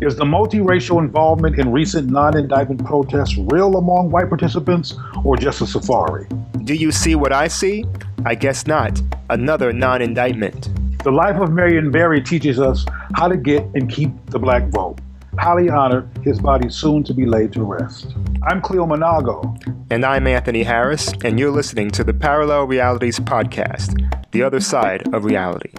Is the multiracial involvement in recent non-indictment protests real among white participants or just a safari? Do you see what I see? I guess not. Another non-indictment. The life of Marion Barry teaches us how to get and keep the black vote. Highly honored, his body soon to be laid to rest. I'm Cleo Monago. And I'm Anthony Harris, and you're listening to the Parallel Realities Podcast, the other side of reality.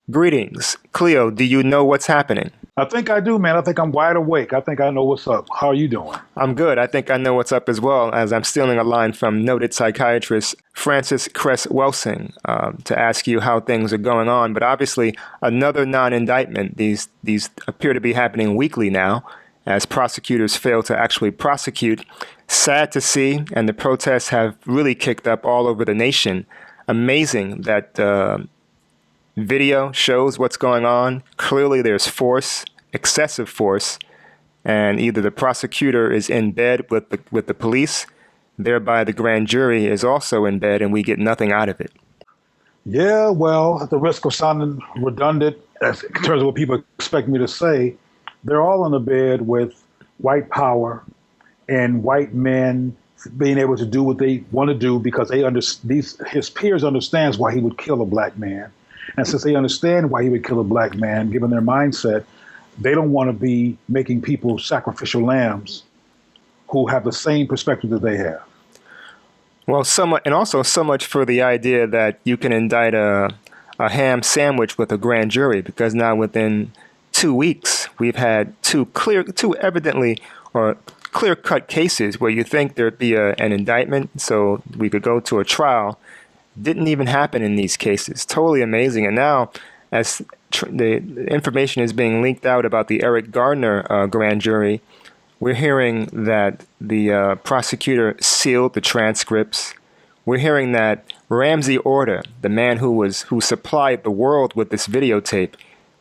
Greetings. Cleo, do you know what's happening? I think I do, man. I think I'm wide awake. I think I know what's up. How are you doing? I'm good. I think I know what's up as well, as I'm stealing a line from noted psychiatrist Frances Cress Welsing to ask you how things are going on. But obviously, another non-indictment. These appear to be happening weekly now, as prosecutors fail to actually prosecute. Sad to see, and the protests have really kicked up all over the nation. Amazing that video shows what's going on. Clearly there's force, excessive force, and either the prosecutor is in bed with the police, thereby the grand jury is also in bed and we get nothing out of it. Yeah, well, at the risk of sounding redundant in terms of what people expect me to say, they're all in the bed with white power and white men being able to do what they want to do because his peers understands why he would kill a black man. And since they understand why he would kill a black man, given their mindset, they don't want to be making people sacrificial lambs who have the same perspective that they have. Well, and also so much for the idea that you can indict a ham sandwich with a grand jury, because now within 2 weeks, we've had two evidently or clear-cut cases where you think there'd be an indictment, so we could go to a trial. Didn't even happen in these cases. Totally amazing. And now, as the information is being leaked out about the Eric Garner grand jury, we're hearing that the prosecutor sealed the transcripts. We're hearing that Ramsey Orta, the man who supplied the world with this videotape,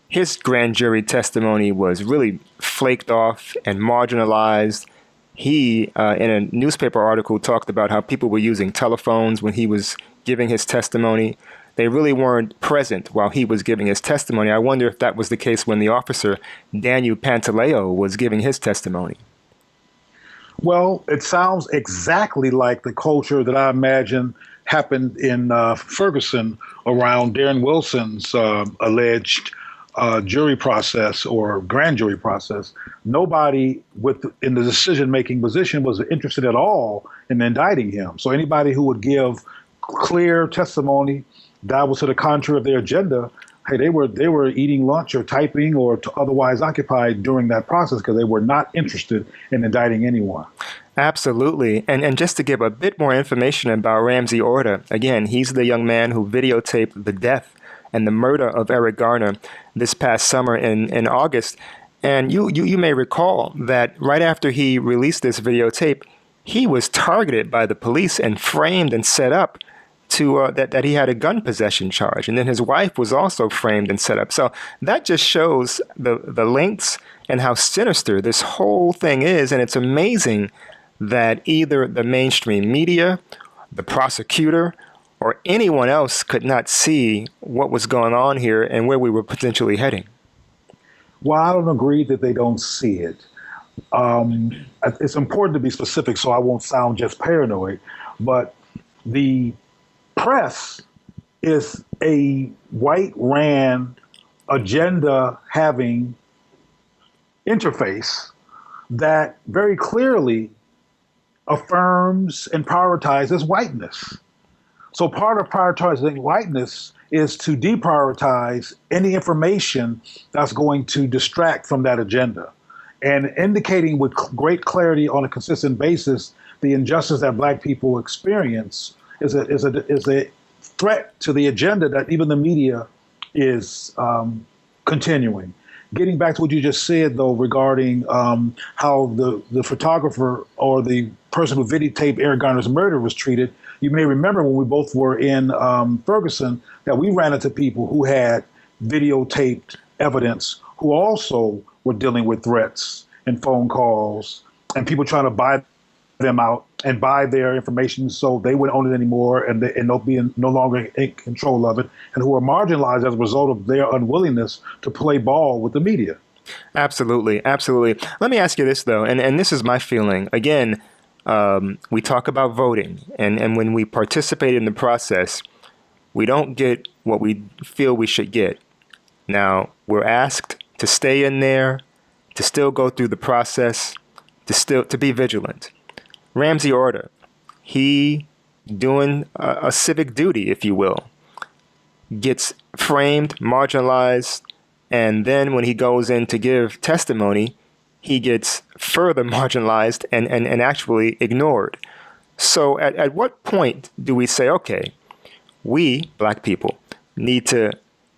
his grand jury testimony was really flaked off and marginalized. He, in a newspaper article, talked about how people were using telephones when he was giving his testimony. They really weren't present while he was giving his testimony. I wonder if that was the case when the officer, Daniel Pantaleo, was giving his testimony. Well, it sounds exactly like the culture that I imagine happened in Ferguson around Darren Wilson's alleged jury process or grand jury process. Nobody in the decision-making position was interested at all in indicting him. So anybody who would give clear testimony that was to the contrary of their agenda, hey, they were eating lunch or typing or otherwise occupied during that process because they were not interested in indicting anyone. Absolutely. And just to give a bit more information about Ramsey Orta, again, he's the young man who videotaped the death and the murder of Eric Garner this past summer in August. And you may recall that right after he released this videotape, he was targeted by the police and framed and set up to that he had a gun possession charge. And then his wife was also framed and set up. So that just shows the lengths and how sinister this whole thing is. And it's amazing that either the mainstream media, the prosecutor, or anyone else could not see what was going on here and where we were potentially heading. Well, I don't agree that they don't see it. It's important to be specific so I won't sound just paranoid, but the press is a white-ran, agenda-having interface that very clearly affirms and prioritizes whiteness. So part of prioritizing whiteness is to deprioritize any information that's going to distract from that agenda, and indicating with great clarity on a consistent basis the injustice that black people experience is a threat to the agenda that even the media is continuing. Getting back to what you just said, though, regarding how the photographer or the person who videotaped Eric Garner's murder was treated, you may remember when we both were in Ferguson that we ran into people who had videotaped evidence who also were dealing with threats and phone calls and people trying to buy them out and buy their information so they wouldn't own it anymore, and they'll be no longer in control of it, and who are marginalized as a result of their unwillingness to play ball with the media. Absolutely, absolutely. Let me ask you this, though, and this is my feeling. Again, we talk about voting, and when we participate in the process, we don't get what we feel we should get. Now, we're asked to stay in there, to still go through the process, to be vigilant. Ramsey Orta, he doing a civic duty, if you will, gets framed, marginalized, and then when he goes in to give testimony, he gets further marginalized and actually ignored. So at what point do we say, okay, we, black people, need to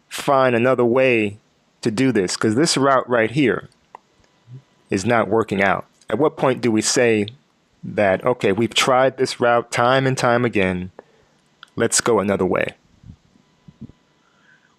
find another way to do this? Because this route right here is not working out. At what point do we say that, okay, we've tried this route time and time again, let's go another way?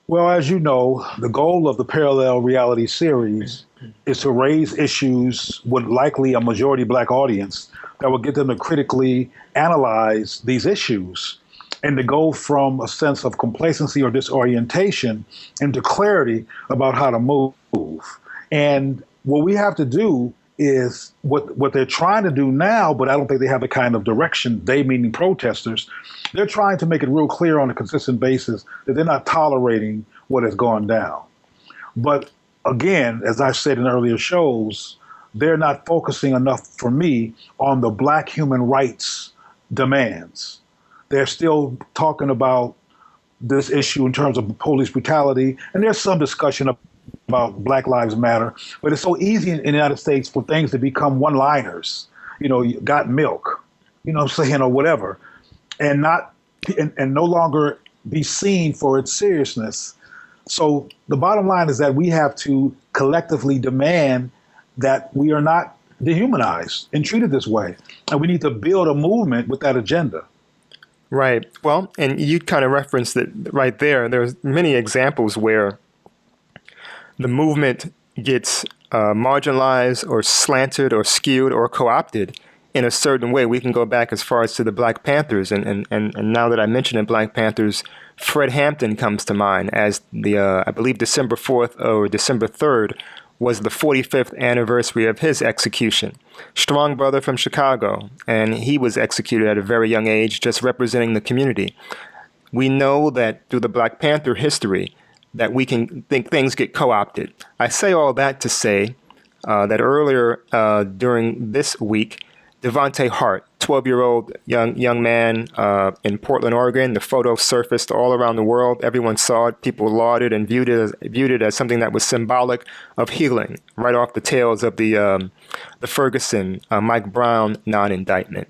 Well, as you know, the goal of the parallel reality series is to raise issues with likely a majority black audience that will get them to critically analyze these issues and to go from a sense of complacency or disorientation into clarity about how to move. And what we have to do is what they're trying to do now, but I don't think they have the kind of direction, they meaning protesters. They're trying to make it real clear on a consistent basis that they're not tolerating what has gone down. But again, as I've said in earlier shows, they're not focusing enough for me on the black human rights demands. They're still talking about this issue in terms of police brutality, and there's some discussion about Black Lives Matter, but it's so easy in the United States for things to become one-liners, you got milk, what I'm saying, or whatever, and no longer be seen for its seriousness. So the bottom line is that we have to collectively demand that we are not dehumanized and treated this way, and we need to build a movement with that agenda. Right. Well, and you kind of referenced it right there. There's many examples where the movement gets marginalized or slanted or skewed or co-opted in a certain way. We can go back as far as to the Black Panthers. And now that I mentioned the Black Panthers, Fred Hampton comes to mind as I believe December 4th or December 3rd was the 45th anniversary of his execution. Strong brother from Chicago, and he was executed at a very young age, just representing the community. We know that through the Black Panther history, that we can think things get co-opted. I say all that to say that earlier during this week, Devontae Hart, 12-year-old young man in Portland, Oregon, the photo surfaced all around the world. Everyone saw it. People lauded and viewed it as something that was symbolic of healing, right off the tails of the Ferguson, Mike Brown non-indictment.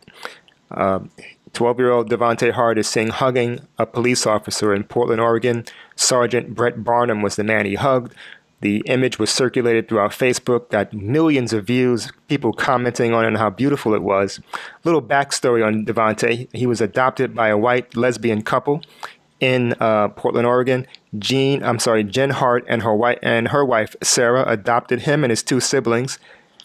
12-year-old Devontae Hart is seen hugging a police officer in Portland, Oregon. Sergeant Brett Barnum was the man he hugged. The image was circulated throughout Facebook, got millions of views, people commenting on it and how beautiful it was. Little backstory on Devontae. He was adopted by a white lesbian couple in Portland, Oregon. Jen Hart and her wife, Sarah, adopted him and his two siblings.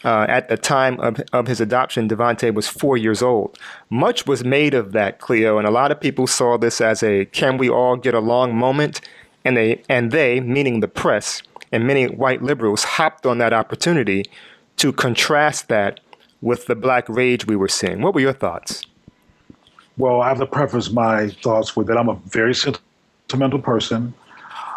At the time of his adoption, Devontae was 4 years old. Much was made of that, Cleo, and a lot of people saw this as a can we all get along moment, and they, meaning the press, and many white liberals hopped on that opportunity to contrast that with the black rage we were seeing. What were your thoughts? Well, I have to preface my thoughts with that I'm a very sentimental person.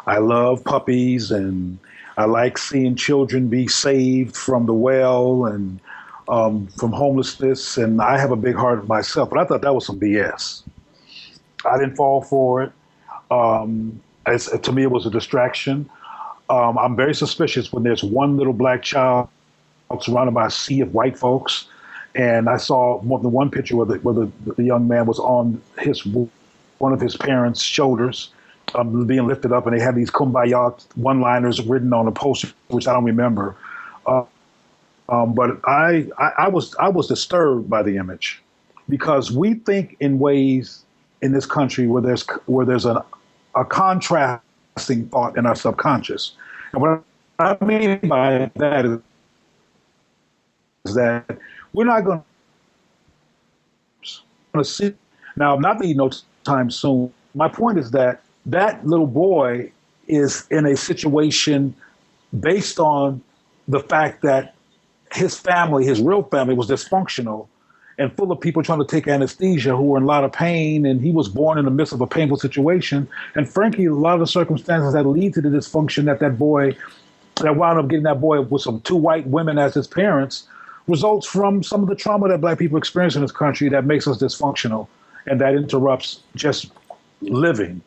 I love puppies, and I like seeing children be saved from the well and from homelessness, and I have a big heart myself, but I thought that was some BS. I didn't fall for it. To me, it was a distraction. I'm very suspicious when there's one little black child surrounded by a sea of white folks. And I saw more than one picture where the young man was on one of his parents' shoulders, being lifted up, and they had these kumbaya one-liners written on a poster, which I don't remember. But I was disturbed by the image, because we think in ways in this country where there's a contrasting thought in our subconscious. And what I mean by that is that we're not going to see. Now, I'm not leaving no time soon. My point is that that little boy is in a situation based on the fact that his family, his real family, was dysfunctional and full of people trying to take anesthesia who were in a lot of pain. And he was born in the midst of a painful situation. And frankly, a lot of the circumstances that lead to the dysfunction that wound up getting that boy with some two white women as his parents results from some of the trauma that Black people experience in this country that makes us dysfunctional and that interrupts just living.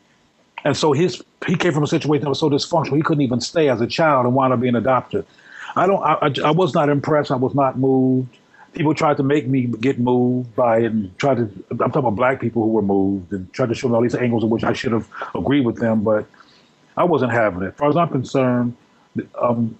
And so he came from a situation that was so dysfunctional he couldn't even stay as a child and wound up being adopted. I was not impressed. I was not moved. People tried to make me get moved by it and I'm talking about Black people who were moved and tried to show me all these angles in which I should have agreed with them, but I wasn't having it. As far as I'm concerned,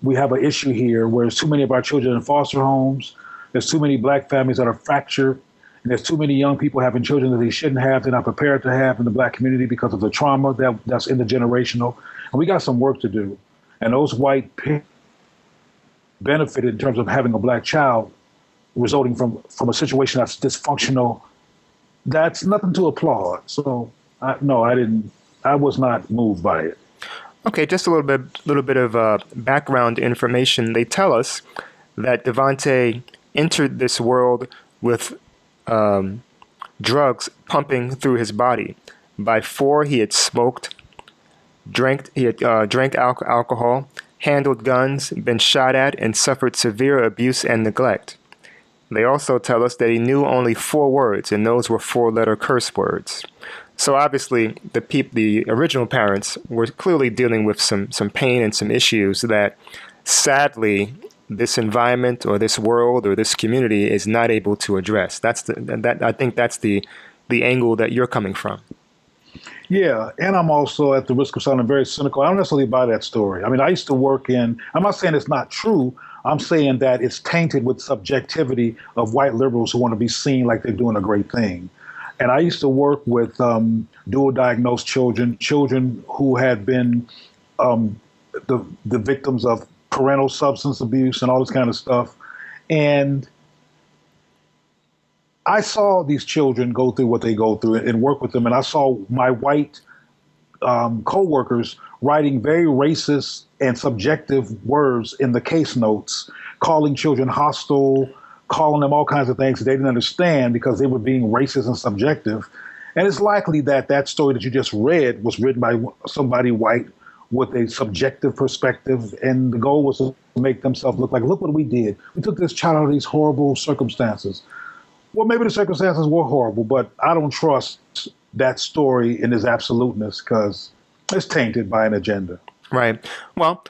we have an issue here where there's too many of our children in foster homes. There's too many Black families that are fractured. And there's too many young people having children that they shouldn't have, they're not prepared to have in the Black community because of the trauma that's intergenerational. And we got some work to do. And those white parents benefited in terms of having a Black child resulting from a situation that's dysfunctional. That's nothing to applaud. So I was not moved by it. Okay, just a little bit of background information. They tell us that Devontae entered this world with drugs pumping through his body. By 4, he had smoked, drank alcohol, handled guns, been shot at, and suffered severe abuse and neglect. They also tell us that he knew only 4 words, and those were 4-letter curse words. So obviously, the original parents were clearly dealing with some pain and some issues that, sadly, this environment or this world or this community is not able to address. I think that's the angle that you're coming from. Yeah, and I'm also, at the risk of sounding very cynical, I don't necessarily buy that story. I mean, I used to work I'm not saying it's not true. I'm saying that it's tainted with subjectivity of white liberals who want to be seen like they're doing a great thing. And I used to work with dual diagnosed children who had been the victims of parental substance abuse and all this kind of stuff. And I saw these children go through what they go through and work with them. And I saw my white co-workers writing very racist and subjective words in the case notes, calling children hostile, calling them all kinds of things that they didn't understand because they were being racist and subjective. And it's likely that story that you just read was written by somebody white with a subjective perspective, and the goal was to make themselves look what we did. We took this child out of these horrible circumstances. Well, maybe the circumstances were horrible, but I don't trust that story in its absoluteness because it's tainted by an agenda. Right. Well,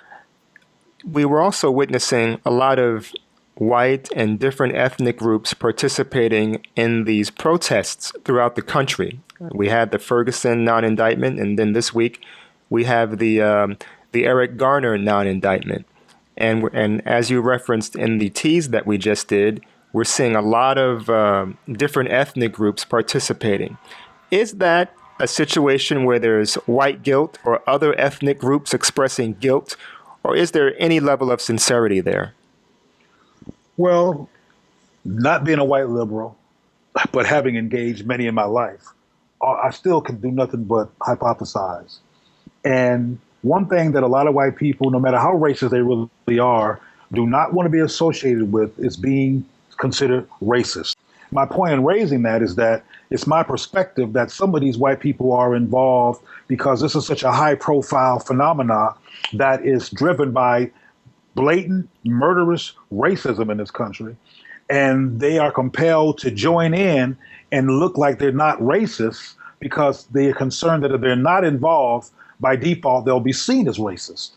we were also witnessing a lot of white and different ethnic groups participating in these protests throughout the country. We had the Ferguson non-indictment, and then this week we have the Eric Garner non-indictment. And as you referenced in the tease that we just did, we're seeing a lot of different ethnic groups participating. Is that a situation where there's white guilt or other ethnic groups expressing guilt, or is there any level of sincerity there? Well, not being a white liberal, but having engaged many in my life, I still can do nothing but hypothesize. And one thing that a lot of white people, no matter how racist they really are, do not want to be associated with is being considered racist. My point in raising that is that it's my perspective that some of these white people are involved because this is such a high-profile phenomena that is driven by blatant, murderous racism in this country. And they are compelled to join in and look like they're not racist because they are concerned that if they're not involved, by default, they'll be seen as racist.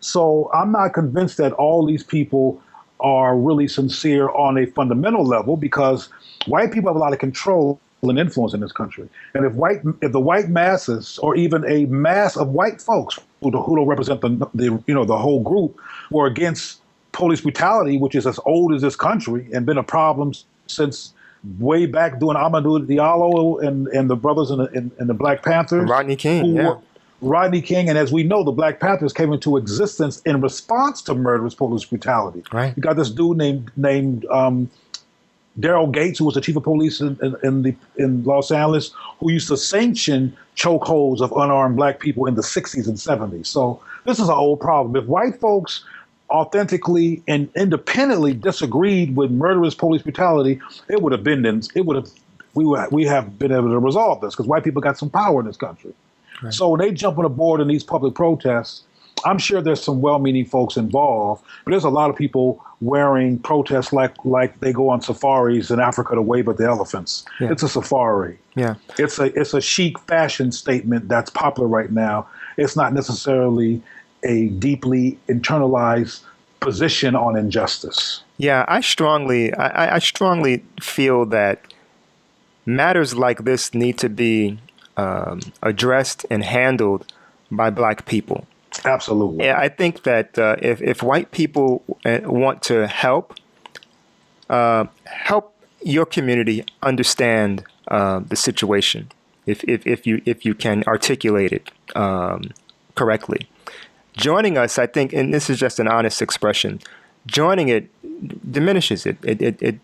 So I'm not convinced that all these people are really sincere on a fundamental level because white people have a lot of control and influence in this country. And if the white masses, or even a mass of white folks who don't represent the whole group, were against police brutality, which is as old as this country and been a problem since way back during Amadou Diallo and the brothers in the Black Panthers. Rodney King, Rodney King, and as we know, the Black Panthers came into existence in response to murderous police brutality. Right. You got this dude named Daryl Gates, who was the chief of police in Los Angeles, who used to sanction chokeholds of unarmed black people in the 60s and 70s. So this is an old problem. If white folks authentically and independently disagreed with murderous police brutality, we have been able to resolve this because white people got some power in this country. Right. So when they jump on board in these public protests, I'm sure there's some well-meaning folks involved, but there's a lot of people wearing protests like they go on safaris in Africa to wave at the elephants. Yeah. It's a safari. Yeah. It's a chic fashion statement that's popular right now. It's not necessarily a deeply internalized position on injustice. Yeah, I strongly feel that matters like this need to be addressed and handled by black people. Absolutely. I think that if white people want to help your community understand the situation, if you can articulate it correctly, joining us, I think, and this is just an honest expression, joining it diminishes it. It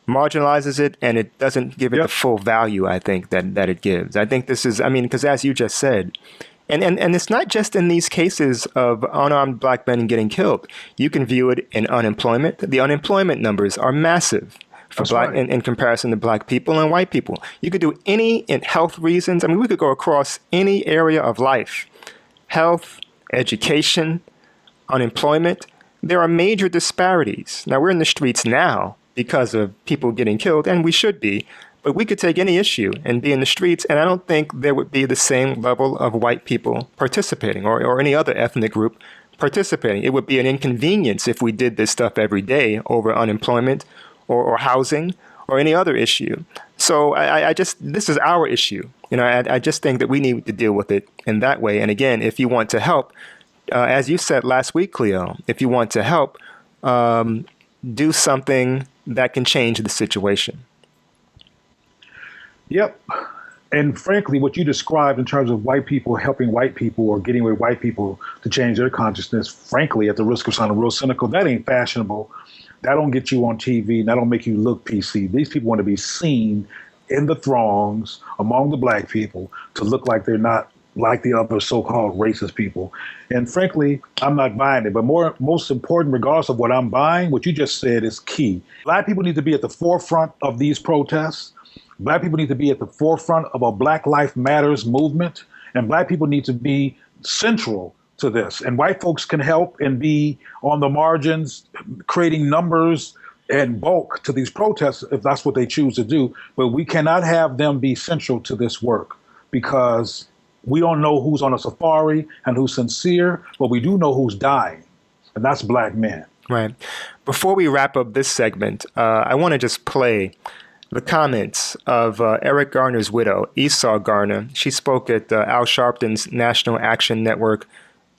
marginalizes it, and it doesn't give it the full value, I think, that it gives. I think this is, because as you just said, and it's not just in these cases of unarmed black men getting killed. You can view it in unemployment. The unemployment numbers are massive for black in comparison to black people and white people. You could do any in health reasons. We could go across any area of life. Health, education, unemployment. There are major disparities. Now, we're in the streets now because of people getting killed, and we should be. But we could take any issue and be in the streets, and I don't think there would be the same level of white people participating or any other ethnic group participating. It would be an inconvenience if we did this stuff every day over unemployment or housing or any other issue. So this is our issue. I just think that we need to deal with it in that way. And again, if you want to help, as you said last week, Cleo, if you want to help, do something that can change the situation. Yep. And frankly, what you described in terms of white people helping white people or getting with white people to change their consciousness, frankly, at the risk of sounding real cynical, that ain't fashionable. That don't get you on TV. And that don't make you look PC. These people want to be seen in the throngs among the black people to look like they're not like the other so-called racist people. And frankly, I'm not buying it. But most important, regardless of what I'm buying, what you just said is key. Black people need to be at the forefront of these protests. Black people need to be at the forefront of a Black Lives Matters movement, and black people need to be central to this. And white folks can help and be on the margins, creating numbers and bulk to these protests if that's what they choose to do. But we cannot have them be central to this work because we don't know who's on a safari and who's sincere, but we do know who's dying, and that's black men. Right. Before we wrap up this segment, I want to just play the comments of Eric Garner's widow, Esau Garner. She spoke at Al Sharpton's National Action Network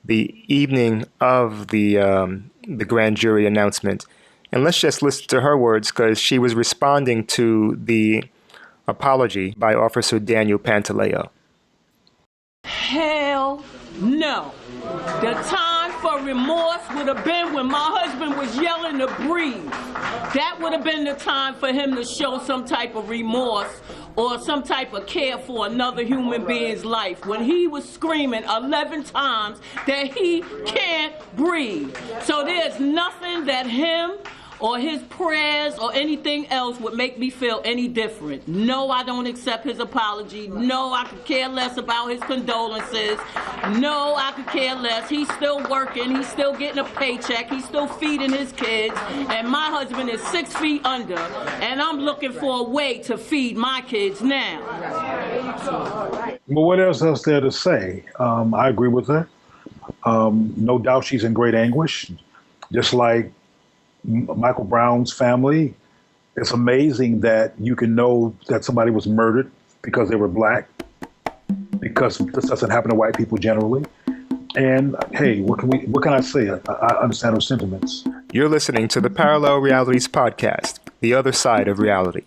the evening of the grand jury announcement. And let's just listen to her words because she was responding to the apology by Officer Daniel Pantaleo. Hell no. The time for remorse would have been when my husband was yelling to breathe. That would have been the time for him to show some type of remorse or some type of care for another human being's life. When he was screaming 11 times that he can't breathe. So there's nothing that him or his prayers or anything else would make me feel any different. No, I don't accept his apology. No, I could care less about his condolences. No, I could care less. He's still working. He's still getting a paycheck. He's still feeding his kids. And my husband is 6 feet under. And I'm looking for a way to feed my kids now. Well, what else is there to say? I agree with her. No doubt she's in great anguish. Just like Michael Brown's family, it's amazing that you can know that somebody was murdered because they were black, because this doesn't happen to white people generally. And hey, what can I say? I understand her sentiments. You're listening to the Parallel Realities Podcast, the other side of reality.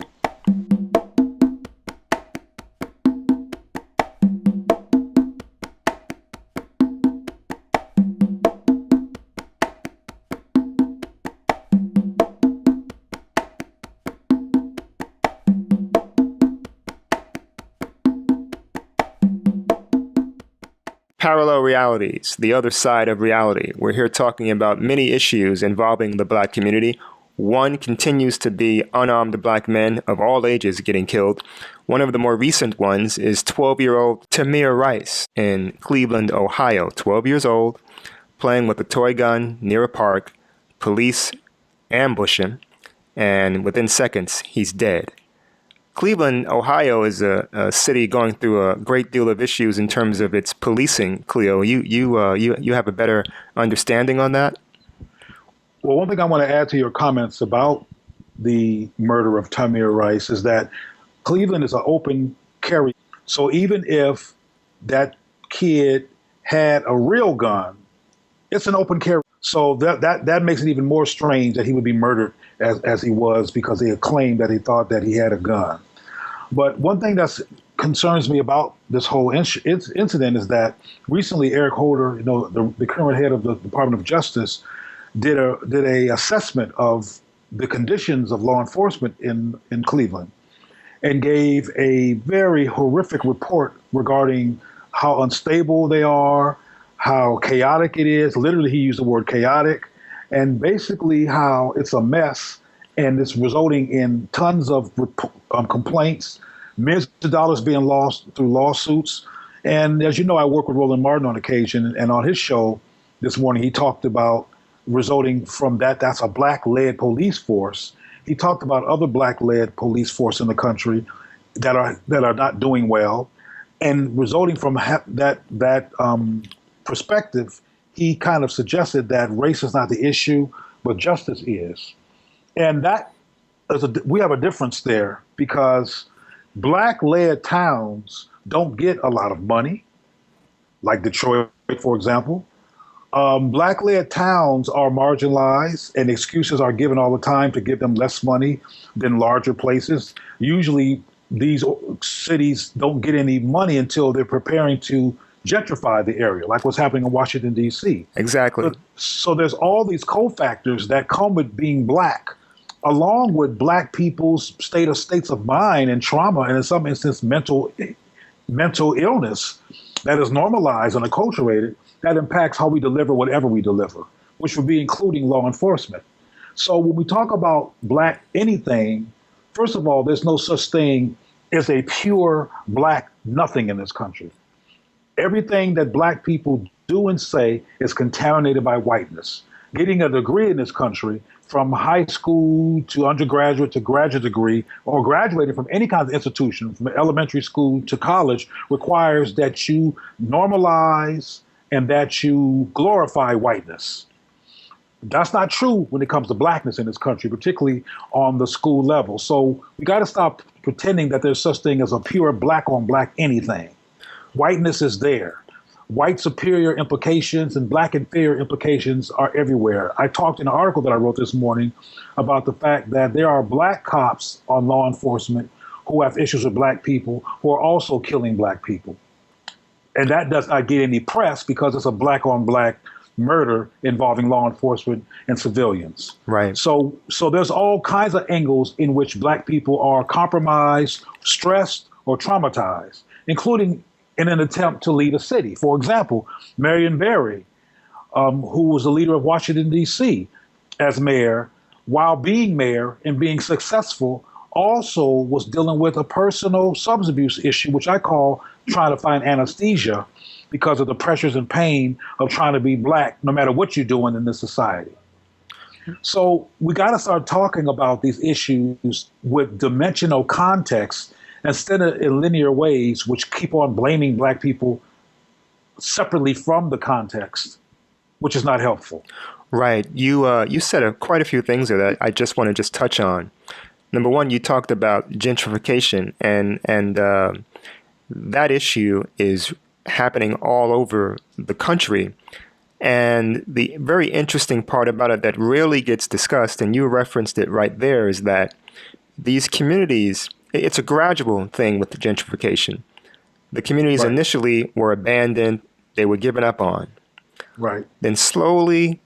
parallel realities, the other side of reality. We're here talking about many issues involving the black community. One continues to be unarmed black men of all ages getting killed. One of the more recent ones is 12-year-old Tamir Rice in Cleveland, Ohio, 12 years old, playing with a toy gun near a park. Police ambush him, and within seconds, he's dead. Cleveland, Ohio is a city going through a great deal of issues in terms of its policing. Cleo, you have a better understanding on that? Well, one thing I want to add to your comments about the murder of Tamir Rice is that Cleveland is an open carry. So even if that kid had a real gun, it's an open carry. So that makes it even more strange that he would be murdered as he was, because he had claimed that he thought that he had a gun. But one thing that concerns me about this whole incident is that recently Eric Holder, the current head of the Department of Justice, did a assessment of the conditions of law enforcement in Cleveland, and gave a very horrific report regarding how unstable they are, how chaotic it is. Literally, he used the word chaotic, and basically how it's a mess, and it's resulting in tons of complaints, millions of dollars being lost through lawsuits. And as you know, I work with Roland Martin on occasion, and on his show this morning, he talked about resulting from that's a black-led police force. He talked about other black-led police force in the country that are not doing well, and resulting from that perspective, he kind of suggested that race is not the issue, but justice is. And we have a difference there, because black-led towns don't get a lot of money, like Detroit, for example. Black-led towns are marginalized, and excuses are given all the time to give them less money than larger places. Usually, these cities don't get any money until they're preparing to gentrify the area, like what's happening in Washington, D.C. Exactly. So there's all these cofactors that come with being black, along with black people's states of mind and trauma, and in some instances, mental illness that is normalized and acculturated, that impacts how we deliver whatever we deliver, which would be including law enforcement. So when we talk about black anything, first of all, there's no such thing as a pure black nothing in this country. Everything that black people do and say is contaminated by whiteness. Getting a degree in this country, from high school to undergraduate to graduate degree, or graduating from any kind of institution, from elementary school to college, requires that you normalize and that you glorify whiteness. That's not true when it comes to blackness in this country, particularly on the school level. So we got to stop pretending that there's such thing as a pure black on black anything. Whiteness is there. White superior implications and black inferior implications are everywhere. I talked in an article that I wrote this morning about the fact that there are black cops on law enforcement who have issues with black people, who are also killing black people. And that does not get any press because it's a black on black murder involving law enforcement and civilians. Right. So there's all kinds of angles in which black people are compromised, stressed, or traumatized, including in an attempt to lead a city. For example, Marion Barry, who was the leader of Washington, D.C. as mayor, while being mayor and being successful, also was dealing with a personal substance abuse issue, which I call trying to find anesthesia because of the pressures and pain of trying to be black, no matter what you're doing in this society. So we got to start talking about these issues with dimensional context instead of in linear ways, which keep on blaming black people separately from the context, which is not helpful. Right. You said quite a few things there that I just want to touch on. Number one, you talked about gentrification, and that issue is happening all over the country. And the very interesting part about it that rarely gets discussed, and you referenced it right there, is that these communities, it's a gradual thing with the gentrification. The communities Right. initially were abandoned, they were given up on. Right. Then slowly,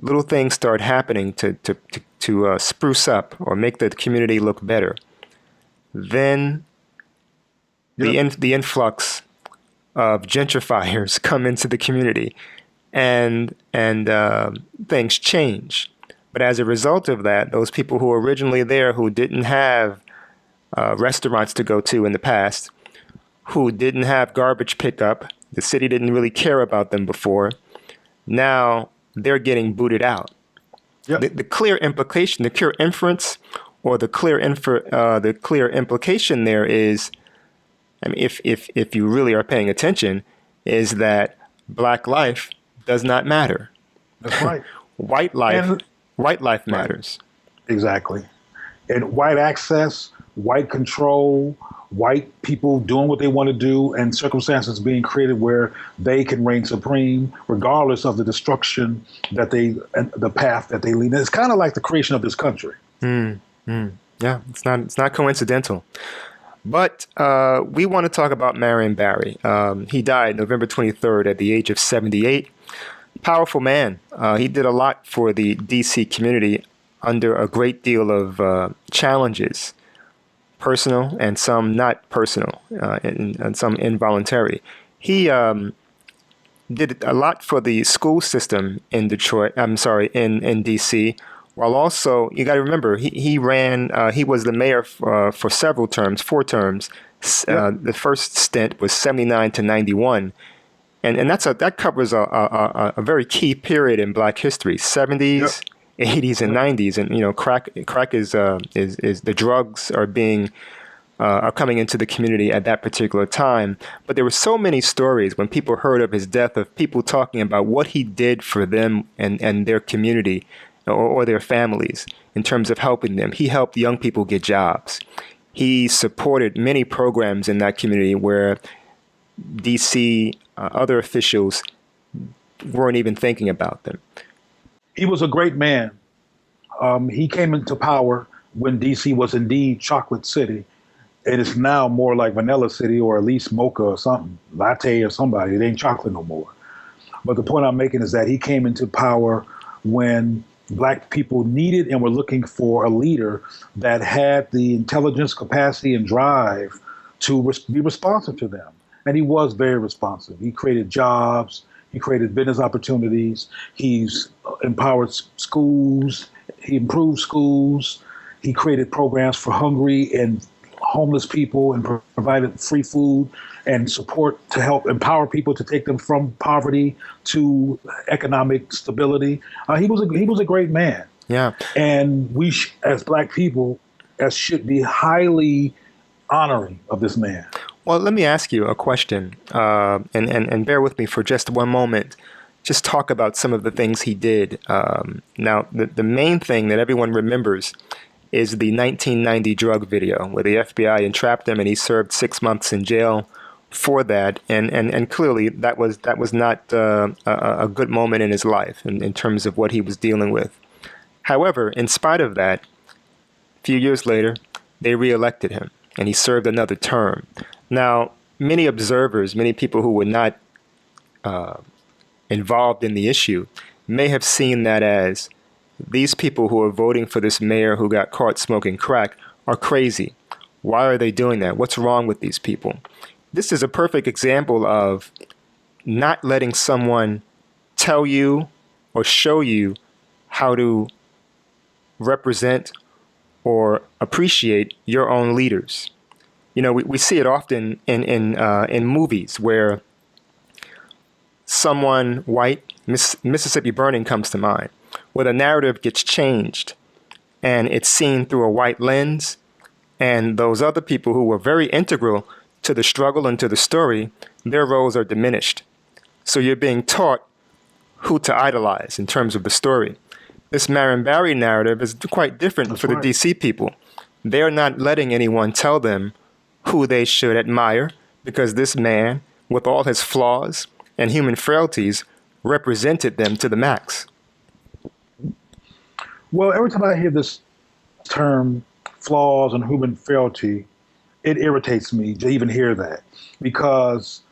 little things start happening to spruce up or make the community look better. Then the influx of gentrifiers come into the community, and things change. But as a result of that, those people who were originally there, who didn't have restaurants to go to in the past, who didn't have garbage pickup, the city didn't really care about them before, now they're getting booted out. Yep. The clear implication, the clear inference, or the clear implication there is, I mean, if you really are paying attention, is that black life does not matter. That's right. White life matters. Exactly. And white access, white control, white people doing what they want to do, and circumstances being created where they can reign supreme, regardless of the destruction that and the path that they lead. It's kind of like the creation of this country. Yeah, it's not coincidental. But we want to talk about Marion Barry. He died November 23rd at the age of 78. Powerful man. He did a lot for the D.C. community under a great deal of challenges, personal and some not personal, and some involuntary. He did a lot for the school system in in D.C., while also, you got to remember, he was the mayor for several terms, 4 terms. The first stint was 79 to 91. And that covers a very key period in Black history, 70s, 80s, and 90s. And, crack is the drugs are coming into the community at that particular time. But there were so many stories when people heard of his death, of people talking about what he did for them and their community, or their families, in terms of helping them. He helped young people get jobs. He supported many programs in that community where DC other officials weren't even thinking about them. He was a great man. He came into power when DC was indeed Chocolate City. It is now more like Vanilla City, or at least Mocha or something, Latte or somebody. It ain't chocolate no more. But the point I'm making is that he came into power when Black people needed and were looking for a leader that had the intelligence, capacity, and drive to be responsive to them. And he was very responsive. He created jobs. He created business opportunities. He's empowered schools. He improved schools. He created programs for hungry and homeless people and provided free food and support to help empower people to take them from poverty to economic stability. He was a great man. Yeah. And we, as Black people, should be highly honoring of this man. Well, let me ask you a question, and bear with me for just one moment. Just talk about some of the things he did. Now, the main thing that everyone remembers is the 1990 drug video where the FBI entrapped him and he served 6 months in jail for that. And clearly that was not a good moment in his life in terms of what he was dealing with. However, in spite of that, a few years later, they reelected him and he served another term. Now, many observers, many people who were not involved in the issue may have seen that as, these people who are voting for this mayor who got caught smoking crack are crazy. Why are they doing that? What's wrong with these people? This is a perfect example of not letting someone tell you or show you how to represent or appreciate your own leaders. You know, we see it often in movies where someone white, Mississippi Burning comes to mind, where the narrative gets changed and it's seen through a white lens, and those other people who were very integral to the struggle and to the story, their roles are diminished. So you're being taught who to idolize in terms of the story. This Marion Barry narrative is quite different for the DC people. They're not letting anyone tell them who they should admire, because this man, with all his flaws and human frailties, represented them to the max. Well, every time I hear this term, flaws and human frailty, it irritates me to even hear that, because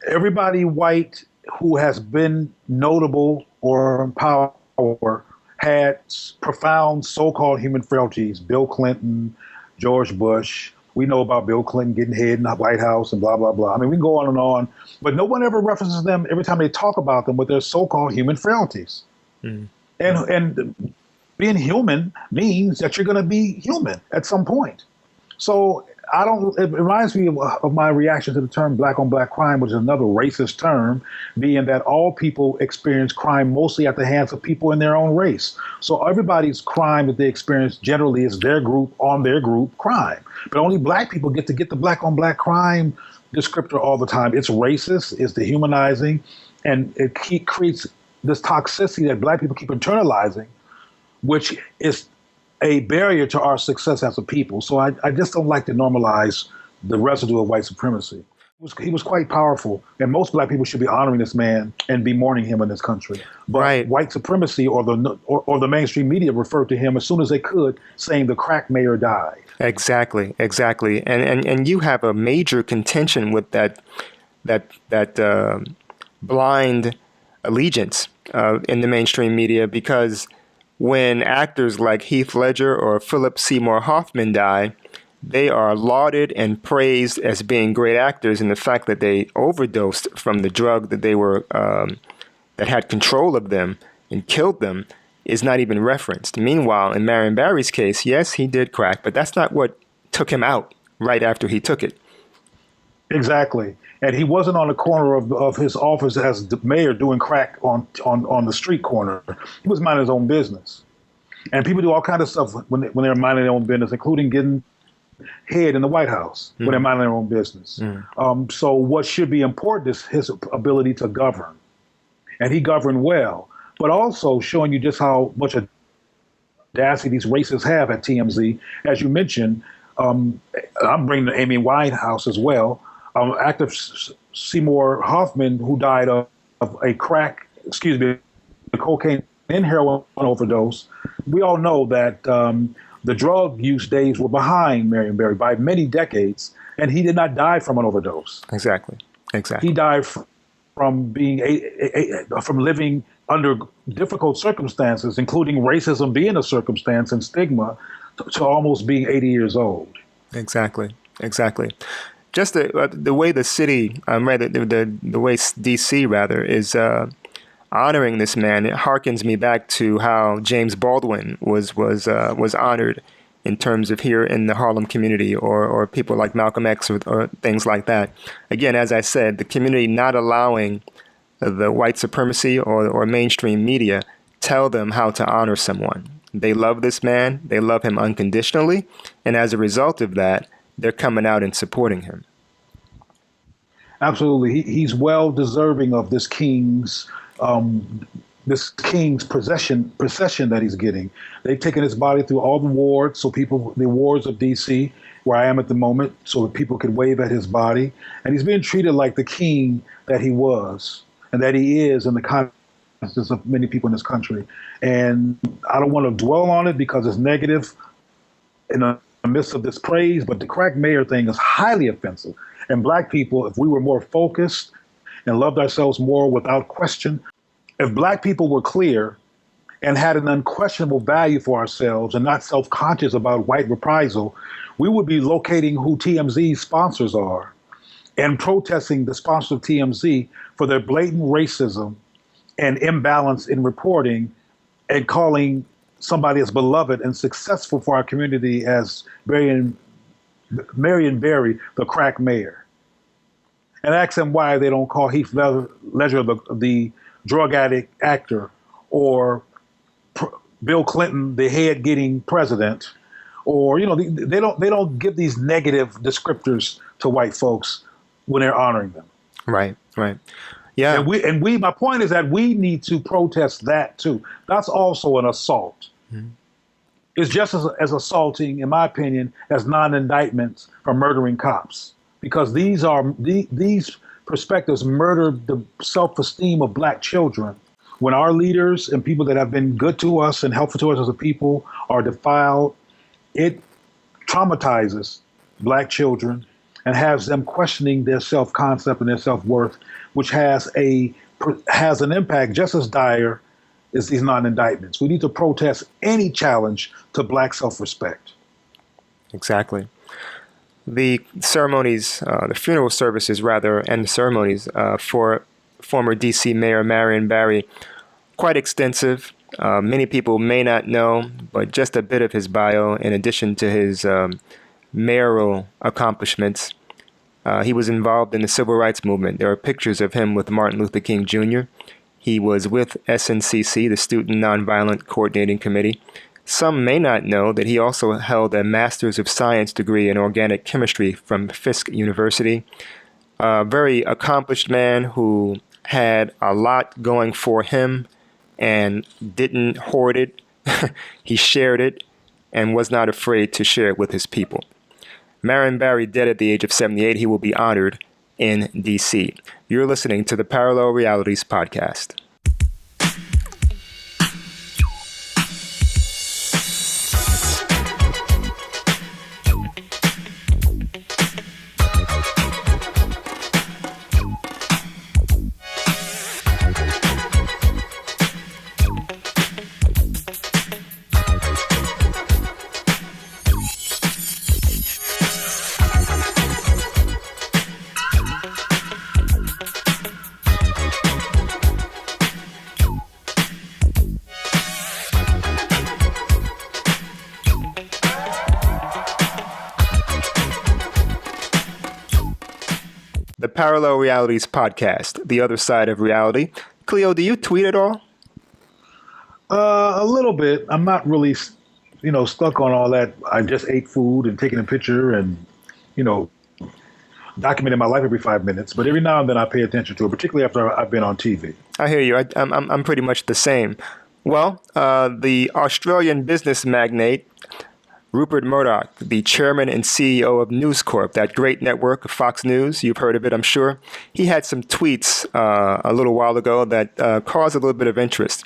everybody white who has been notable or in power had profound so-called human frailties. Bill Clinton, George Bush, We know about Bill Clinton getting head in the White House and blah, blah, blah. I mean, we can go on and on, but no one ever references them every time they talk about them with their so-called human frailties. Mm. And being human means that you're going to be human at some point. So it reminds me of my reaction to the term black on black crime, which is another racist term, being that all people experience crime mostly at the hands of people in their own race. So everybody's crime that they experience generally is their group on their group crime. But only black people get the black on black crime descriptor all the time. It's racist, it's dehumanizing, and it creates this toxicity that black people keep internalizing, which is a barrier to our success as a people. So I just don't like to normalize the residue of white supremacy. He was quite powerful, and most black people should be honoring this man and be mourning him in this country. But right. White supremacy or the mainstream media referred to him as soon as they could, saying the crack mayor died. Exactly. And you have a major contention with that blind allegiance in the mainstream media, because when actors like Heath Ledger or Philip Seymour Hoffman die, they are lauded and praised as being great actors, and the fact that they overdosed from the drug that they were that had control of them and killed them is not even referenced. Meanwhile, in Marion Barry's case, yes, he did crack, but that's not what took him out right after he took it. Exactly. And he wasn't on the corner of his office as the mayor doing crack on the street corner. He was minding his own business. And people do all kinds of stuff when they're minding their own business, including getting head in the White House when they're minding their own business. So what should be important is his ability to govern. And he governed well, but also showing you just how much audacity these racists have at TMZ. As you mentioned, I'm bringing the Amy Winehouse as well. Actor Seymour Hoffman, who died of a cocaine and heroin overdose. We all know that the drug use days were behind Marion Barry by many decades, and he did not die from an overdose. Exactly. He died from being from living under difficult circumstances, including racism being a circumstance and stigma, to almost being 80 years old. Exactly. Just the way the city, the way D.C. rather is honoring this man, it harkens me back to how James Baldwin was honored in terms of here in the Harlem community, or people like Malcolm X or things like that. Again, as I said, the community not allowing the white supremacy or mainstream media tell them how to honor someone. They love this man, they love him unconditionally, and as a result of that, they're coming out and supporting him. Absolutely. He's well deserving of this king's procession that he's getting. They've taken his body through all the wards, the wards of D.C., where I am at the moment, so that people could wave at his body. And he's being treated like the king that he was and that he is in the consciousness of many people in this country. And I don't want to dwell on it because it's negative in the midst of this praise, but the crack mayor thing is highly offensive. And black people, if we were more focused and loved ourselves more without question, if black people were clear and had an unquestionable value for ourselves and not self-conscious about white reprisal, we would be locating who TMZ's sponsors are and protesting the sponsors of TMZ for their blatant racism and imbalance in reporting, and calling somebody as beloved and successful for our community as Marion Barry the crack mayor. And ask them why they don't call Heath Ledger the drug addict actor, or Bill Clinton the head-getting president, or they don't give these negative descriptors to white folks when they're honoring them. Right. Yeah. And we my point is that we need to protest that too. That's also an assault. Mm-hmm. It's just as assaulting, in my opinion, as non-indictments for murdering cops, because these perspectives murder the self-esteem of black children. When our leaders and people that have been good to us and helpful to us as a people are defiled, it traumatizes black children and has them questioning their self-concept and their self-worth, which has an impact just as dire as these non-indictments. We need to protest any challenge to black self-respect. Exactly. The ceremonies, the funeral services rather, and the ceremonies for former D.C. Mayor Marion Barry, quite extensive. Many people may not know, but just a bit of his bio, in addition to his mayoral accomplishments. He was involved in the civil rights movement. There are pictures of him with Martin Luther King Jr. He was with SNCC, the Student Nonviolent Coordinating Committee. Some may not know that he also held a Master's of Science degree in Organic Chemistry from Fisk University. A very accomplished man who had a lot going for him and didn't hoard it. He shared it and was not afraid to share it with his people. Marion Barry dead at the age of 78. He will be honored in D.C. You're listening to the Parallel Realities Podcast. The Parallel Realities Podcast, the other side of reality. Cleo, do you tweet at all? A little bit. I'm not really, stuck on all that. I just ate food and taking a picture and, documenting my life every 5 minutes. But every now and then I pay attention to it, particularly after I've been on TV. I hear you. I'm pretty much the same. Well, the Australian business magnate Rupert Murdoch, the chairman and CEO of News Corp, that great network, Fox News, you've heard of it, I'm sure. He had some tweets a little while ago that caused a little bit of interest.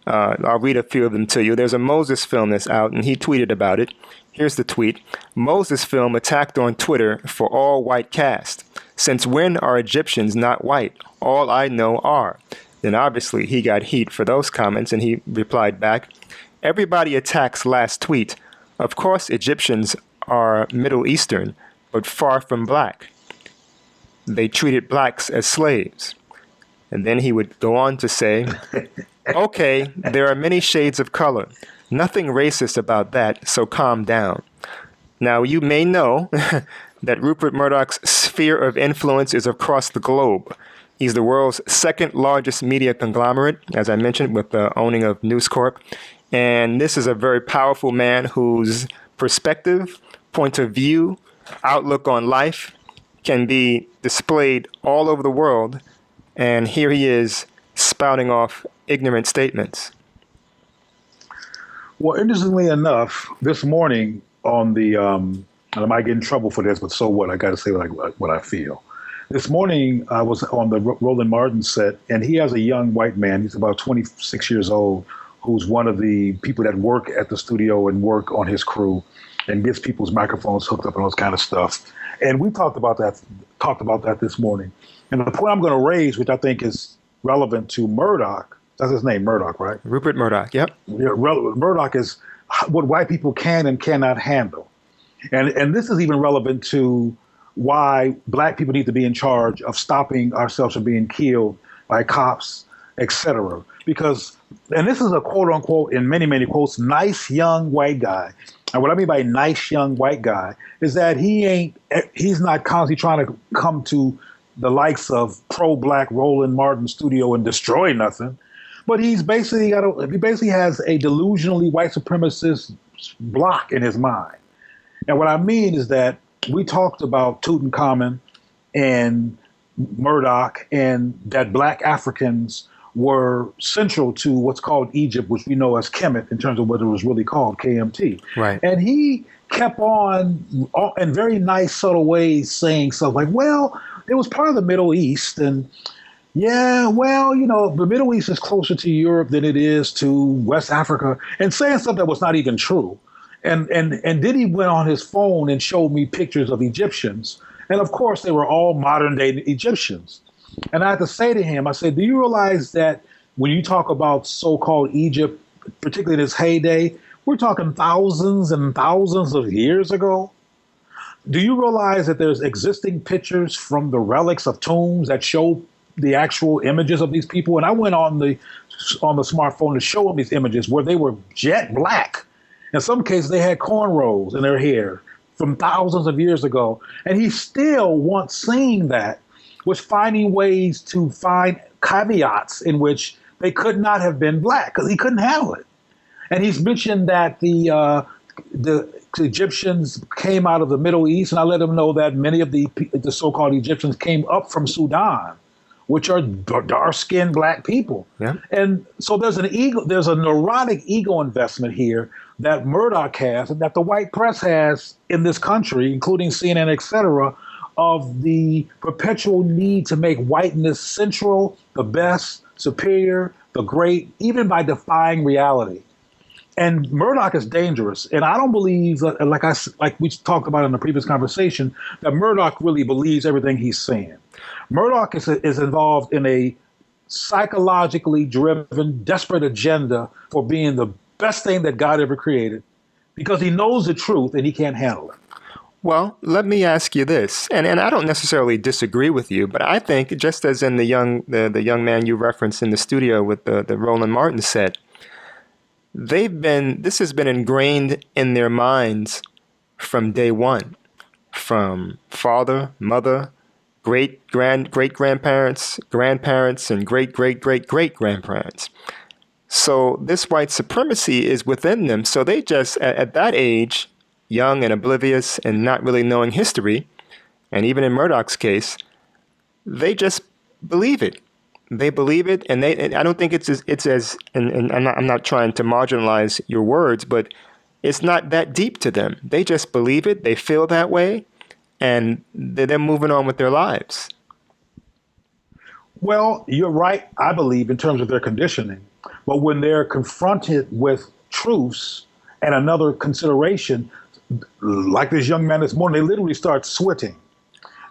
I'll read a few of them to you. There's a Moses film that's out, and he tweeted about it. Here's the tweet. Moses film attacked on Twitter for all white cast. Since when are Egyptians not white? All I know are. Then obviously he got heat for those comments, and he replied back, everybody attacks last tweet. Of course, Egyptians are Middle Eastern, but far from black. They treated blacks as slaves. And then he would go on to say, okay, there are many shades of color. Nothing racist about that, so calm down. Now, you may know that Rupert Murdoch's sphere of influence is across the globe. He's the world's second largest media conglomerate, as I mentioned, with the owning of News Corp. And this is a very powerful man whose perspective, point of view, outlook on life can be displayed all over the world. And here he is spouting off ignorant statements. Well, interestingly enough, this morning on the, and I might get in trouble for this, but so what? I got to say what I feel. This morning, I was on the Roland Martin set, and he has a young white man. He's about 26 years old, who's one of the people that work at the studio and work on his crew and gets people's microphones hooked up and all this kind of stuff. And we talked about that this morning. And the point I'm going to raise, which I think is relevant to Murdoch, that's his name, Murdoch, right? Rupert Murdoch, yep. Yeah, Murdoch is what white people can and cannot handle. And this is even relevant to why black people need to be in charge of stopping ourselves from being killed by cops, etc. Because, and this is a quote unquote, in many, many quotes, nice young white guy. And what I mean by nice young white guy is that he's not constantly trying to come to the likes of pro-black Roland Martin studio and destroy nothing. But he basically has a delusionally white supremacist block in his mind. And what I mean is that we talked about Tutankhamun and Murdoch and that black Africans were central to what's called Egypt, which we know as Kemet in terms of what it was really called, KMT. Right. And he kept on in very nice, subtle ways saying stuff like, well, it was part of the Middle East. And yeah, well, the Middle East is closer to Europe than it is to West Africa, and saying stuff that was not even true. And then he went on his phone and showed me pictures of Egyptians. And of course, they were all modern day Egyptians. And I had to say to him, I said, do you realize that when you talk about so-called Egypt, particularly in its heyday, we're talking thousands and thousands of years ago? Do you realize that there's existing pictures from the relics of tombs that show the actual images of these people? And I went on the smartphone to show them these images where they were jet black. In some cases, they had cornrows in their hair from thousands of years ago. And he still, once seeing that, was finding ways to find caveats in which they could not have been black because he couldn't handle it. And he's mentioned that the Egyptians came out of the Middle East, and I let him know that many of the so-called Egyptians came up from Sudan, which are dark-skinned black people. Yeah. And so there's a neurotic ego investment here that Murdoch has and that the white press has in this country, including CNN, et cetera, of the perpetual need to make whiteness central, the best, superior, the great, even by defying reality. And Murdoch is dangerous. And I don't believe, like we talked about in the previous conversation, that Murdoch really believes everything he's saying. Murdoch is involved in a psychologically driven, desperate agenda for being the best thing that God ever created because he knows the truth and he can't handle it. Well, let me ask you this, and I don't necessarily disagree with you, but I think just as in the young man you referenced in the studio with the Roland Martin set, this has been ingrained in their minds from day one, from father, mother, great-grandparents, grandparents, and great-great-great-great-grandparents. So this white supremacy is within them. So they just, at that age, young and oblivious and not really knowing history, and even in Murdoch's case, they just believe it. They believe it, and I don't think it's as and I'm not trying to marginalize your words, but it's not that deep to them. They just believe it, they feel that way, and they're moving on with their lives. Well, you're right, I believe, in terms of their conditioning. But when they're confronted with truths and another consideration, like this young man this morning, they literally start sweating.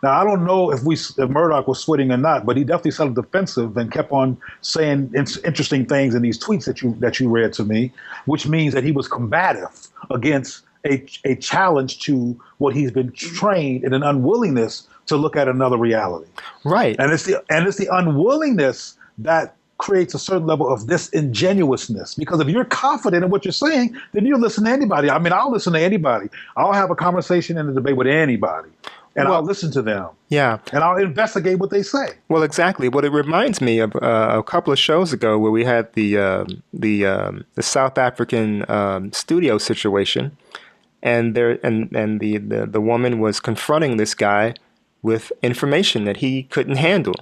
Now, I don't know if Murdoch was sweating or not, but he definitely sounded defensive and kept on saying interesting things in these tweets that you read to me, which means that he was combative against a challenge to what he's been trained in an unwillingness to look at another reality. Right. And it's the unwillingness that creates a certain level of disingenuousness. Because if you're confident in what you're saying, then you'll listen to anybody. I mean, I'll listen to anybody. I'll have a conversation and a debate with anybody. And I'll listen to them. Yeah. And I'll investigate what they say. Well, exactly. Well, it reminds me of a couple of shows ago where we had the South African studio situation, and the woman was confronting this guy with information that he couldn't handle.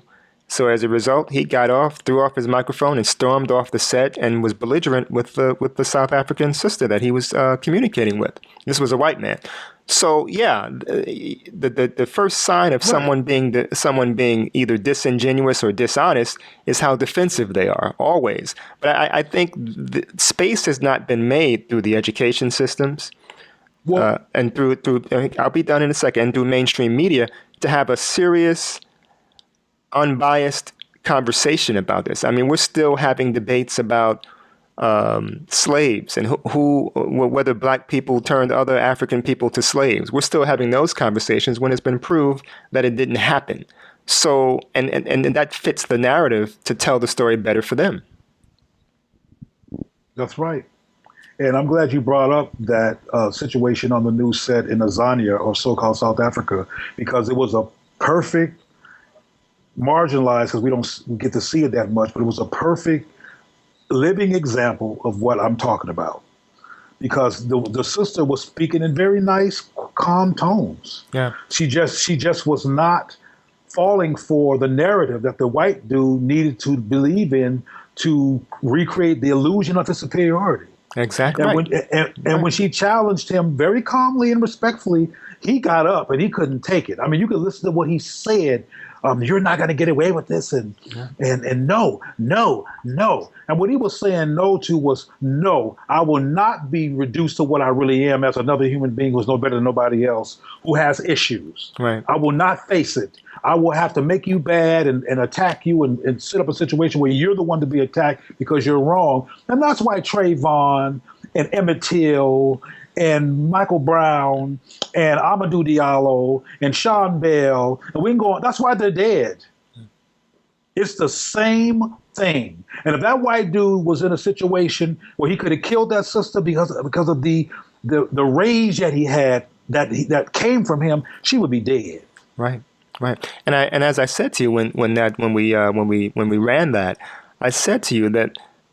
So as a result, he threw off his microphone and stormed off the set and was belligerent with the South African sister that he was communicating with. This was a white man. So yeah, the first sign of someone being either disingenuous or dishonest is how defensive they are, always. But I think the space has not been made through the education systems, and through I'll be done in a second, and through mainstream media to have a serious, unbiased conversation about this. I mean, we're still having debates about slaves and whether black people turned other African people to slaves. We're still having those conversations when it's been proved that it didn't happen. So, and that fits the narrative to tell the story better for them. That's right. And I'm glad you brought up that situation on the news set in Azania, or so-called South Africa, because it was a perfect, marginalized, because we don't get to see it that much, but it was a perfect living example of what I'm talking about, because the sister was speaking in very nice, calm tones. Yeah, she just was not falling for the narrative that the white dude needed to believe in to recreate the illusion of his superiority. Exactly. And when she challenged him very calmly and respectfully, he got up and he couldn't take it. I mean, you could listen to what he said. You're not going to get away with this, and no. And what he was saying no to was, no, I will not be reduced to what I really am as another human being who's no better than nobody else, who has issues. Right. I will not face it. I will have to make you bad and attack you and set up a situation where you're the one to be attacked because you're wrong. And that's why Trayvon and Emmett Till and Michael Brown and Amadou Diallo and Sean Bell, and we can go on. That's why they're dead. It's the same thing. And if that white dude was in a situation where he could have killed that sister because of the rage that he had that came from him, she would be dead. Right. And as I said to you when we ran that, I said to you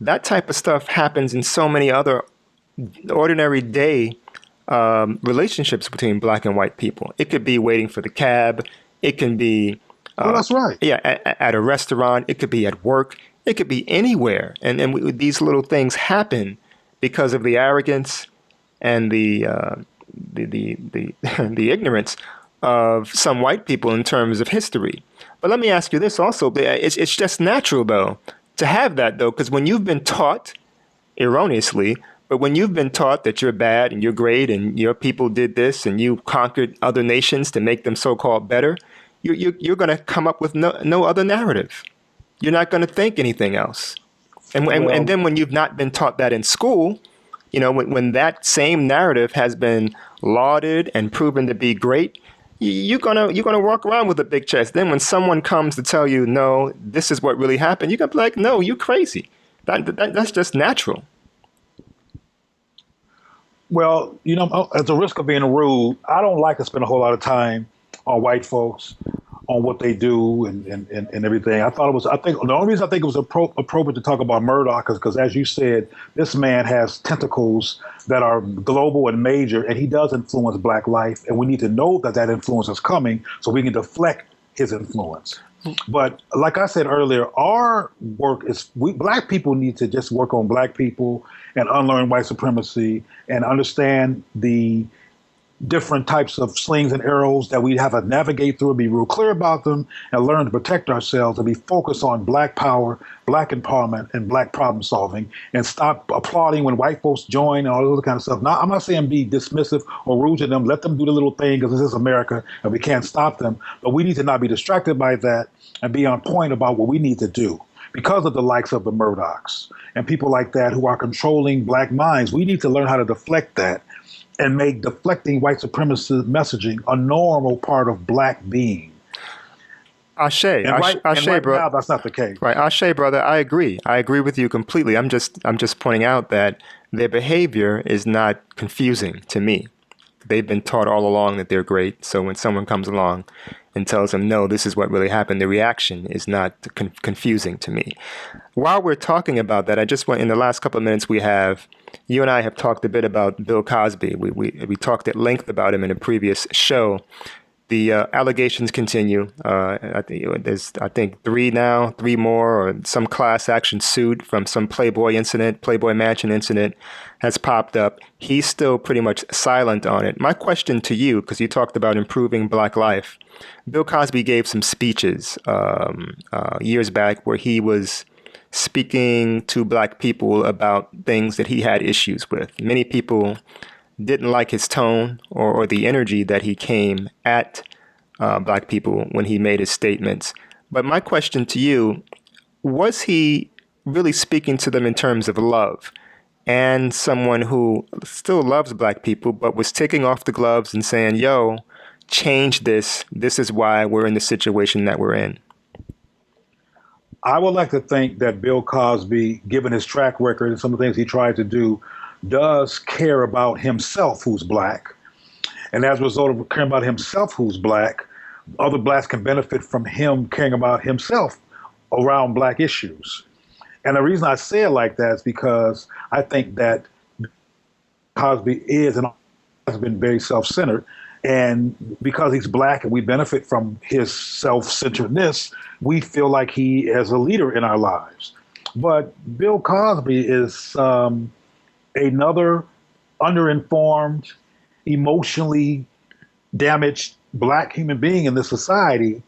that type of stuff happens in so many other ordinary day relationships between black and white people. It could be waiting for the cab. It can be that's right. Yeah, at a restaurant. It could be at work. It could be anywhere. And these little things happen because of the arrogance and the ignorance of some white people in terms of history. But let me ask you this also. It's just natural, though, to have that, though, because when you've been taught erroneously, but when you've been taught that you're bad and you're great and your people did this and you conquered other nations to make them so-called better, you're going to come up with no other narrative. You're not going to think anything else. And then when you've not been taught that in school, you know, when that same narrative has been lauded and proven to be great, you're gonna walk around with a big chest. Then when someone comes to tell you, no, this is what really happened, you're gonna be like, no, you crazy. That's just natural. Well, you know, at the risk of being rude, I don't like to spend a whole lot of time on white folks, on what they do and everything. I think the only reason I think it was appropriate to talk about Murdoch is because, as you said, this man has tentacles that are global and major, and he does influence black life. And we need to know that influence is coming so we can deflect his influence. But like I said earlier, our work is black people need to just work on black people and unlearn white supremacy and understand the different types of slings and arrows that we have to navigate through and be real clear about them and learn to protect ourselves and be focused on black power, black empowerment, and black problem solving, and stop applauding when white folks join and all this other kind of stuff. Now, I'm not saying be dismissive or rude to them. Let them do the little thing because this is America and we can't stop them. But we need to not be distracted by that and be on point about what we need to do. Because of the likes of the Murdochs and people like that who are controlling black minds, we need to learn how to deflect that and make deflecting white supremacy messaging a normal part of black being. Ashe, right bro. Now, that's not the case. Right, Ashe, brother. I agree with you completely. I'm just pointing out that their behavior is not confusing to me. They've been taught all along that they're great. So when someone comes along and tells them, no, this is what really happened, the reaction is not confusing to me. While we're talking about that, I just want, in the last couple of minutes you and I have talked a bit about Bill Cosby. We talked at length about him in a previous show. The allegations continue. I think three more, or some class action suit from some Playboy Mansion incident has popped up. He's still pretty much silent on it. My question to you, because you talked about improving black life, Bill Cosby gave some speeches years back where he was speaking to black people about things that he had issues with. Many people didn't like his tone or the energy that he came at black people when he made his statements. But my question to you, was he really speaking to them in terms of love and someone who still loves black people, but was taking off the gloves and saying, yo, change this. This is why we're in the situation that we're in? I would like to think that Bill Cosby, given his track record and some of the things he tried to do, does care about himself, who's black. And as a result of caring about himself, who's black, other blacks can benefit from him caring about himself around black issues. And the reason I say it like that is because I think that Cosby is and has been very self-centered. And because he's black and we benefit from his self-centeredness, we feel like he is a leader in our lives. But Bill Cosby is another underinformed, emotionally damaged black human being in this society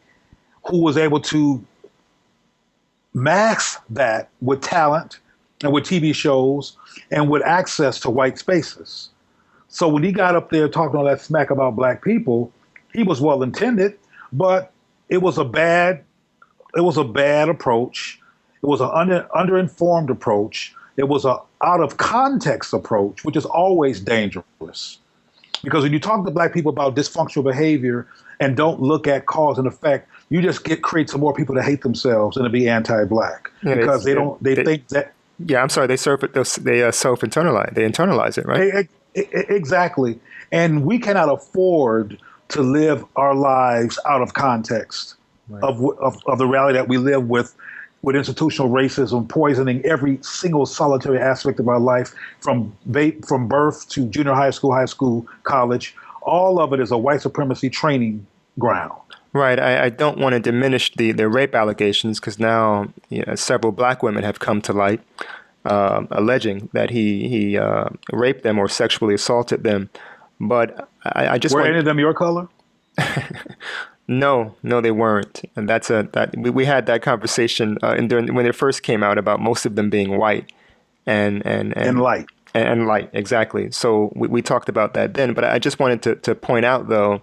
who was able to mask that with talent and with TV shows and with access to white spaces. So when he got up there talking all that smack about black people, he was well intended, but it was a bad approach. It was an underinformed approach. It was a out of context approach, which is always dangerous. Because when you talk to black people about dysfunctional behavior and don't look at cause and effect, you just create some more people to hate themselves and to be anti-black because they think that. Yeah, I'm sorry. They self-internalize. They internalize it, right? Exactly. And we cannot afford to live our lives out of context of the reality that we live with institutional racism poisoning every single solitary aspect of our life, from birth to junior high school, college. All of it is a white supremacy training ground. Right. I don't want to diminish the rape allegations, because now several black women have come to light alleging that he raped them or sexually assaulted them. But I just were any of them your color? No, they weren't. And we had that conversation when they first came out about most of them being white and light. And light, exactly. So we talked about that then. But I just wanted to point out, though,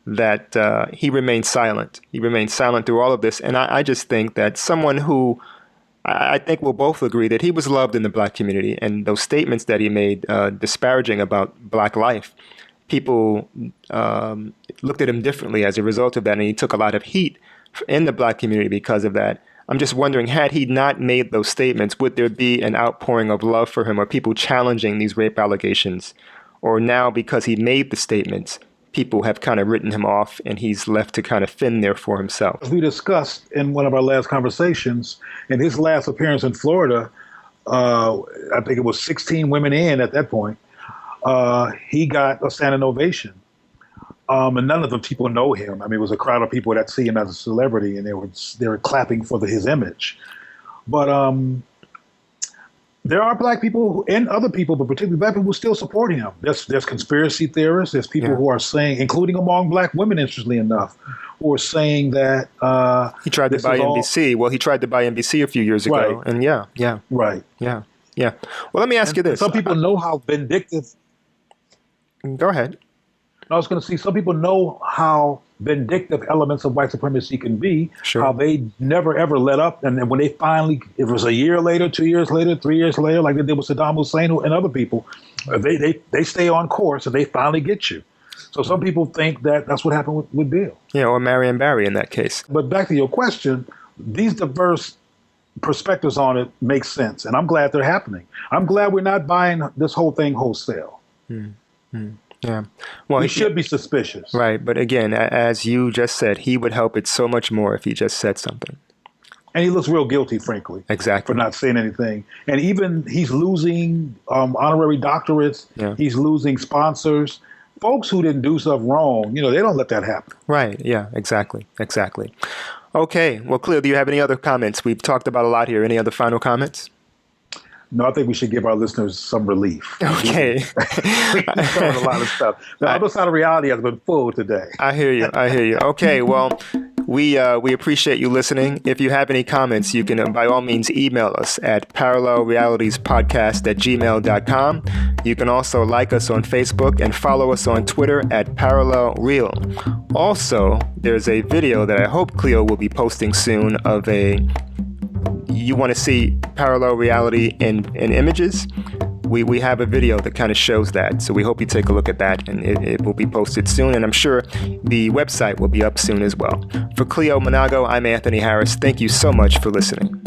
that he remained silent. He remained silent through all of this. And I just think that someone who I think we'll both agree that he was loved in the black community, and those statements that he made disparaging about black life, people looked at him differently as a result of that, and he took a lot of heat in the black community because of that. I'm just wondering, had he not made those statements, would there be an outpouring of love for him, or people challenging these rape allegations? Or now, because he made the statements, people have kind of written him off and he's left to kind of fend there for himself? As we discussed in one of our last conversations, in his last appearance in Florida, I think it was 16 women in at that point, he got a standing ovation. And none of the people know him. I mean, it was a crowd of people that see him as a celebrity, and they were clapping for his image. But there are black people and other people, but particularly black people, who still support him. There's conspiracy theorists. There's people who are saying, including among black women, interestingly enough, who are saying that he tried to buy NBC. Well, he tried to buy NBC a few years ago, and right. Well, let me ask you this: some people know how vindictive. Go ahead. I was going to say, some people know how vindictive elements of white supremacy can be, how they never, ever let up. And then when they finally, if it was a year later, 2 years later, 3 years later, like they did with Saddam Hussein and other people, they stay on course and they finally get you. So some people think that that's what happened with Bill. Yeah, or Marion Barry in that case. But back to your question, these diverse perspectives on it make sense. And I'm glad they're happening. I'm glad we're not buying this whole thing wholesale. Yeah. Well, we should be suspicious. Right. But again, as you just said, he would help it so much more if he just said something. And he looks real guilty, frankly. Exactly. For not saying anything. And even he's losing honorary doctorates. Yeah. He's losing sponsors. Folks who didn't do stuff wrong, they don't let that happen. Right. Yeah, exactly. Okay. Well, Cleo, do you have any other comments? We've talked about a lot here. Any other final comments? No, I think we should give our listeners some relief. Okay. We've covered a lot of stuff. The other side of reality has been full today. I hear you. Okay, well, we appreciate you listening. If you have any comments, you can, by all means, email us at parallelrealitiespodcast@gmail.com. You can also like us on Facebook and follow us on Twitter at ParallelReal. Also, there's a video that I hope Cleo will be posting soon of you want to see parallel reality in images? We have a video that kind of shows that. So we hope you take a look at that, and it will be posted soon. And I'm sure the website will be up soon as well. For Cleo Monago, I'm Anthony Harris. Thank you so much for listening.